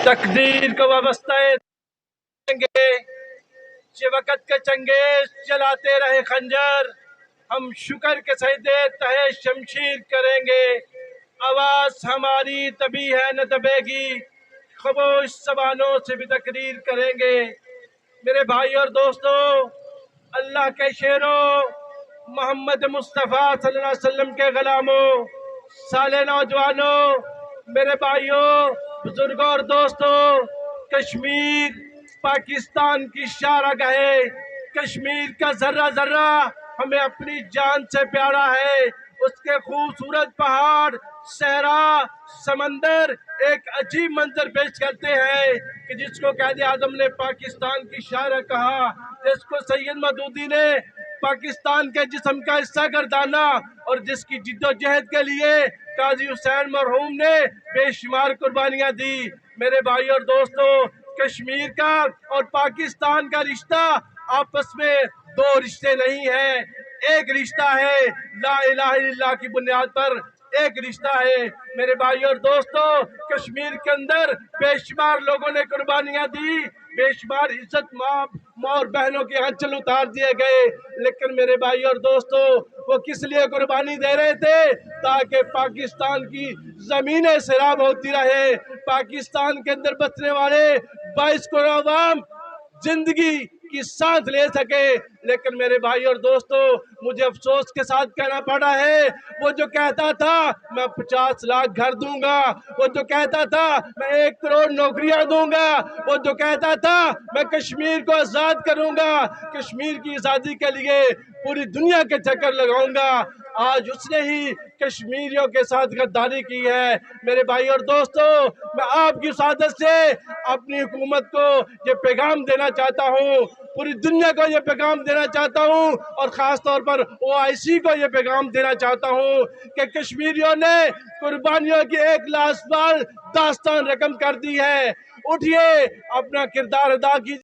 تقدیر کو وابستہ گے یہ وقت کے چنگیز چلاتے رہے خنجر، ہم شکر کے سجدے تہے شمشیر کریں گے، آواز ہماری تبھی ہے نہ دبے گی، خاموش زبانوں سے بھی تقریر کریں گے۔ میرے بھائی اور دوستو، اللہ کے شیروں، محمد مصطفیٰ صلی اللہ علیہ وسلم کے غلاموں، سالے نوجوانوں، میرے بھائیوں، بزرگوں اور دوستوں، کشمیر پاکستان کی شاہراہ ہے۔ کشمیر کا ذرہ ذرہ ہمیں اپنی جان سے پیارا ہے۔ اس کے خوبصورت پہاڑ، صحرا، سمندر ایک عجیب منظر پیش کرتے ہیں کہ جس کو قائد اعظم نے پاکستان کی شاہراہ کہا، جس کو سید مودودی نے پاکستان کے جسم کا حصہ گردانا، اور جس کی جد و جہد کے لیے قاضی حسین مرحوم نے بے شمار قربانیاں دی۔ میرے بھائی اور دوستو، کشمیر کا اور پاکستان کا رشتہ آپس میں دو رشتے نہیں ہیں، ایک رشتہ ہے، لا الہ الا اللہ کی بنیاد پر ایک رشتہ ہے۔ میرے بھائی اور دوستو، کشمیر کے اندر بے شمار لوگوں نے قربانیاں دی، بے شمار عزت ماں اور بہنوں کے آنچل اتار دیے گئے، لیکن میرے بھائی اور دوستو، وہ کس لیے قربانی دے رہے تھے؟ تاکہ پاکستان کی زمینیں سیراب ہوتی رہے، پاکستان کے اندر بسنے والے 22 کروڑ عوام زندگی کی سانس لے سکے۔ لیکن میرے بھائی اور دوستو، مجھے افسوس کے ساتھ کہنا پڑا ہے، وہ جو کہتا تھا میں 50 لاکھ گھر دوں گا، وہ جو کہتا تھا میں 1 کروڑ نوکریاں دوں گا، وہ جو کہتا تھا میں کشمیر کو آزاد کروں گا، کشمیر کی آزادی کے لیے پوری دنیا کے چکر لگاؤں گا، آج اس نے ہی کشمیریوں کے ساتھ غداری کی ہے۔ میرے بھائی اور دوستو، میں آپ کی سعادت سے اپنی حکومت کو یہ پیغام دینا چاہتا ہوں، پوری دنیا کو یہ پیغام دینا چاہتا ہوں، اور خاص طور پر OIC کو یہ پیغام دینا چاہتا ہوں کہ کشمیریوں نے قربانیوں کی ایک لازوال داستان رقم کر دی ہے۔ اٹھئے، اپنا کردار ادا کیجئے۔